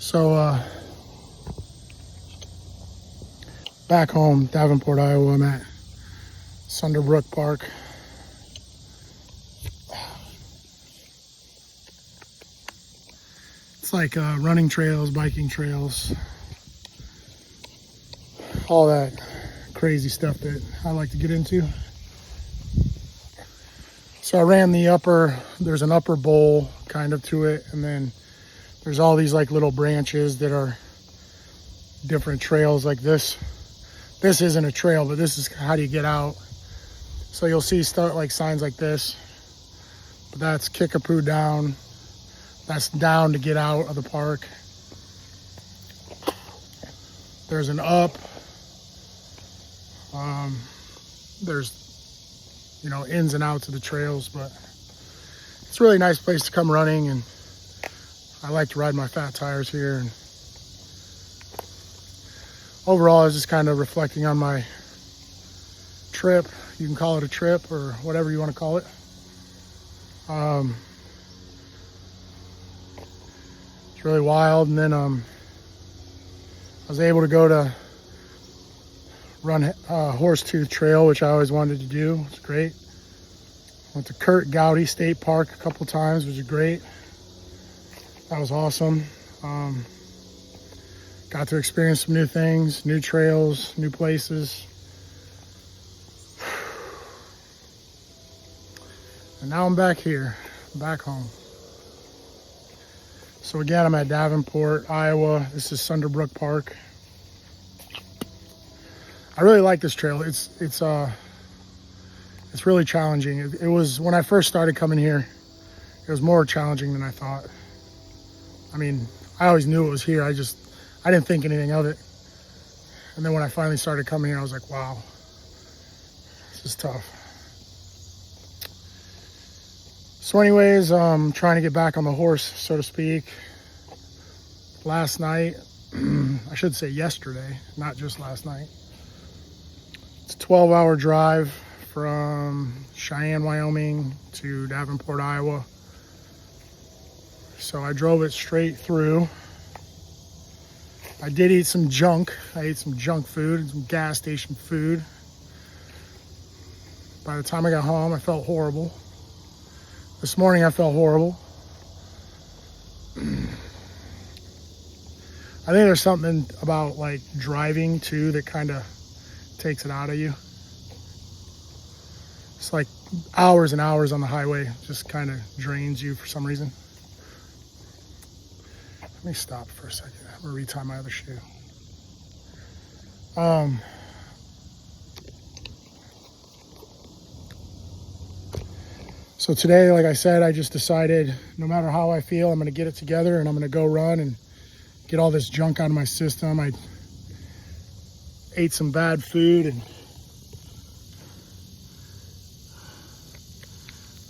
So, back home, Davenport, Iowa, I'm at Sunderbruch Park. It's like running trails, biking trails, all that crazy stuff that I like to get into. So I ran there's an upper bowl kind of to it, and then there's all these like little branches that are different trails like this. This isn't a trail, but this is how do you get out. So you'll see like signs like this, but that's Kickapoo down. That's down to get out of the park. There's an up. There's, ins and outs of the trails, but it's a really nice place to come running, and I like to ride my fat tires here. And overall, I was just kind of reflecting on my trip. You can call it a trip or whatever you want to call it. It's really wild. And then I was able to go to run Horsetooth Trail, which I always wanted to do. It's great. Went to Kurt Gowdy State Park a couple times, which was great. That was awesome. Got to experience some new things, new trails, new places. And now I'm back here, back home. So again, I'm at Davenport, Iowa. This is Sunderbruch Park. I really like this trail. It's really challenging. It was, when I first started coming here, it was more challenging than I thought. I mean, I always knew it was here. I didn't think anything of it. And then when I finally started coming here, I was like, wow, this is tough. So anyways, trying to get back on the horse, so to speak. Last night, I should say yesterday, not just last night. It's a 12-hour drive from Cheyenne, Wyoming to Davenport, Iowa. So I drove it straight through. I did eat some junk. I ate some junk food, some gas station food. By the time I got home, I felt horrible. This morning I felt horrible. I think there's something about like driving too that kind of takes it out of you. It's like hours and hours on the highway just kind of drains you for some reason. Let me stop for a second. I'm gonna retie my other shoe. So today, like I said, I just decided no matter how I feel, I'm gonna get it together and I'm gonna go run and get all this junk out of my system. I ate some bad food and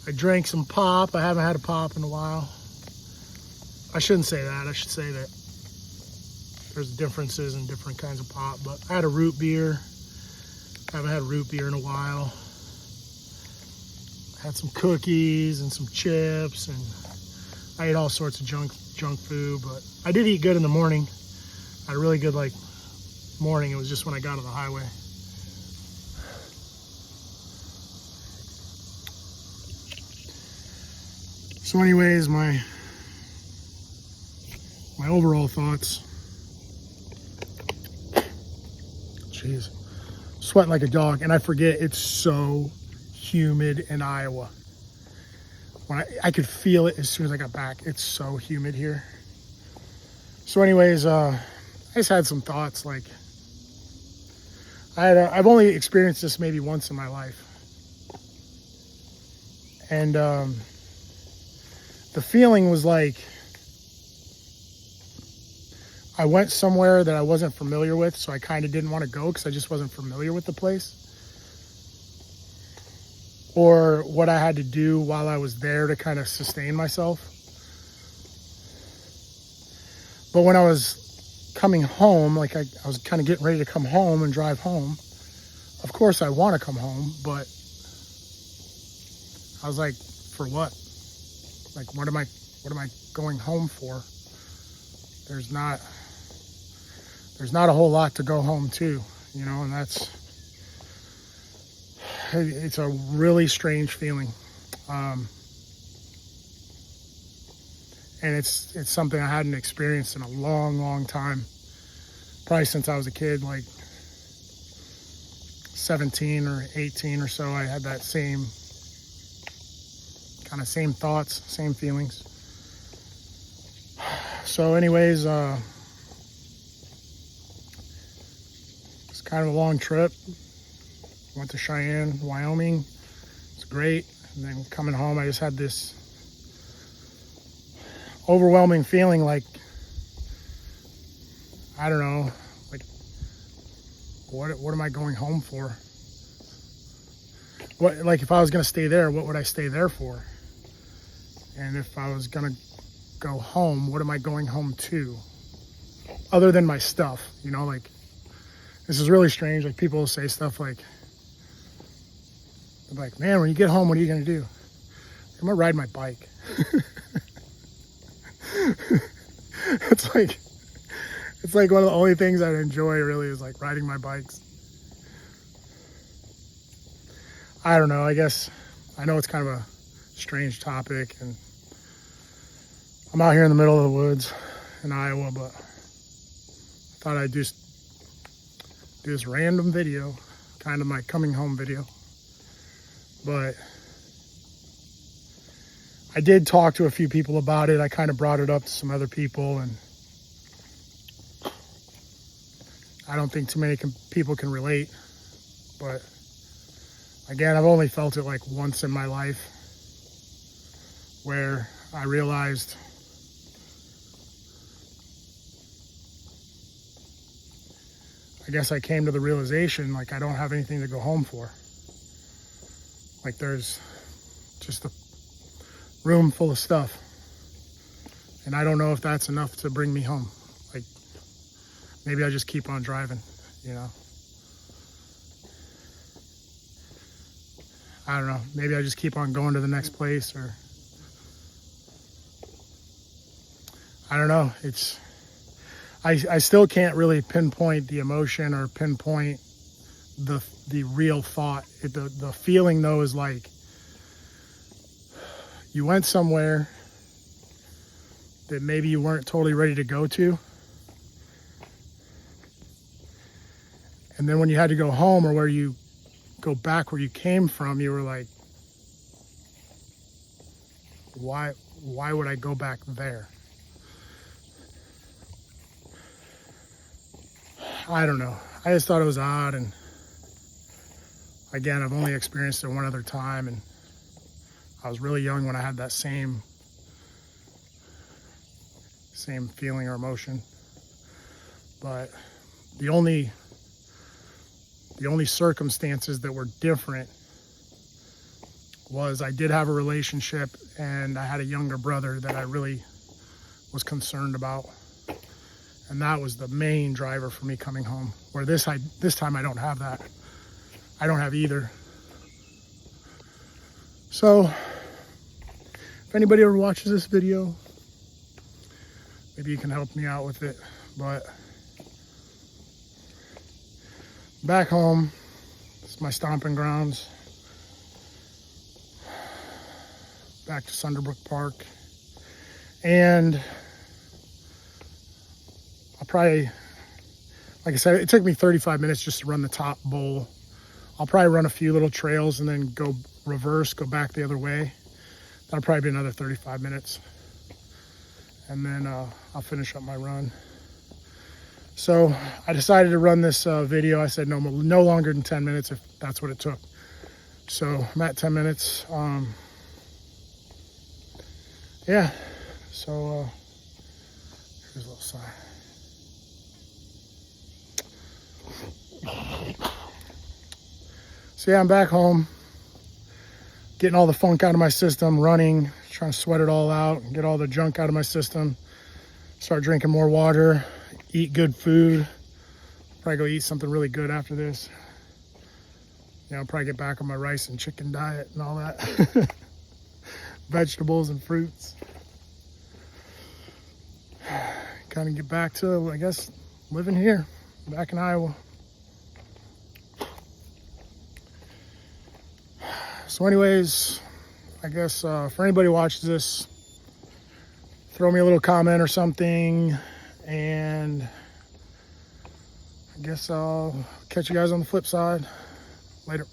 I drank some pop. I haven't had a pop in a while. I shouldn't say that. I should say that there's differences in different kinds of pop, but I had a root beer. I haven't had root beer in a while. I had some cookies and some chips, and I ate all sorts of junk food, but I did eat good in the morning. I had a really good morning. It was just when I got on the highway. So anyways, my overall thoughts. Jeez, sweating like a dog, and I forget it's so humid in Iowa. When I could feel it as soon as I got back. It's so humid here. So anyways, I just had some thoughts. Like I've only experienced this maybe once in my life, and the feeling was like I went somewhere that I wasn't familiar with, so I kind of didn't want to go because I just wasn't familiar with the place. Or what I had to do while I was there to kind of sustain myself. But when I was coming home, like I was kind of getting ready to come home and drive home, of course I want to come home, but I was like, for what? Like, what am I going home for? there's not a whole lot to go home to, you know, and it's a really strange feeling. And it's something I hadn't experienced in a long time, probably since I was a kid, like 17 or 18 or so. I had that same thoughts, same feelings. So anyways, it's kind of a long trip. Went to Cheyenne, Wyoming. It's great. And then coming home, I just had this overwhelming feeling like, I don't know, like, what am I going home for? What, like, if I was going to stay there, what would I stay there for? And if I was going to go home, what am I going home to? Other than my stuff, you know, like, this is really strange. Like, people will say stuff like, they're like, man, when you get home, what are you going to do? I'm going to ride my bike. It's like one of the only things I enjoy really is like riding my bikes. I don't know, I guess, I know it's kind of a strange topic, and I'm out here in the middle of the woods in Iowa, but I thought I'd just do this random video, kind of my coming home video. But I did talk to a few people about it. I kind of brought it up to some other people, and I don't think too many people can relate. But again, I've only felt it like once in my life, where I realized I guess I came to the realization, like, I don't have anything to go home for. Like, there's just a room full of stuff, and I don't know if that's enough to bring me home. Like, maybe I just keep on driving, you know. I don't know, maybe I just keep on going to the next place, or I don't know. It's I still can't really pinpoint the emotion or pinpoint the real thought. The feeling though is like, you went somewhere that maybe you weren't totally ready to go to, and then when you had to go home, or where you go back where you came from, you were like, why would I go back there? I don't know. I just thought it was odd, and again, I've only experienced it one other time, and I was really young when I had that same feeling or emotion. But the only circumstances that were different was I did have a relationship, and I had a younger brother that I really was concerned about. And that was the main driver for me coming home. Where this time I don't have that. I don't have either. So, if anybody ever watches this video, maybe you can help me out with it. But back home, this is my stomping grounds. Back to Sunderbruch Park. And I'll probably, like I said, it took me 35 minutes just to run the top bowl. I'll probably run a few little trails and then go reverse, go back the other way. That'll probably be another 35 minutes. And then I'll finish up my run. So I decided to run this video. I said no longer than 10 minutes if that's what it took. So I'm at 10 minutes. Yeah, so here's a little sign. So yeah, I'm back home, getting all the funk out of my system, running, trying to sweat it all out, get all the junk out of my system, start drinking more water, eat good food. Probably go eat something really good after this. You know, probably get back on my rice and chicken diet and all that. Vegetables and fruits. kind of get back to, I guess, living here, back in Iowa. So anyways, I guess for anybody who watches this, throw me a little comment or something, and I guess I'll catch you guys on the flip side. Later.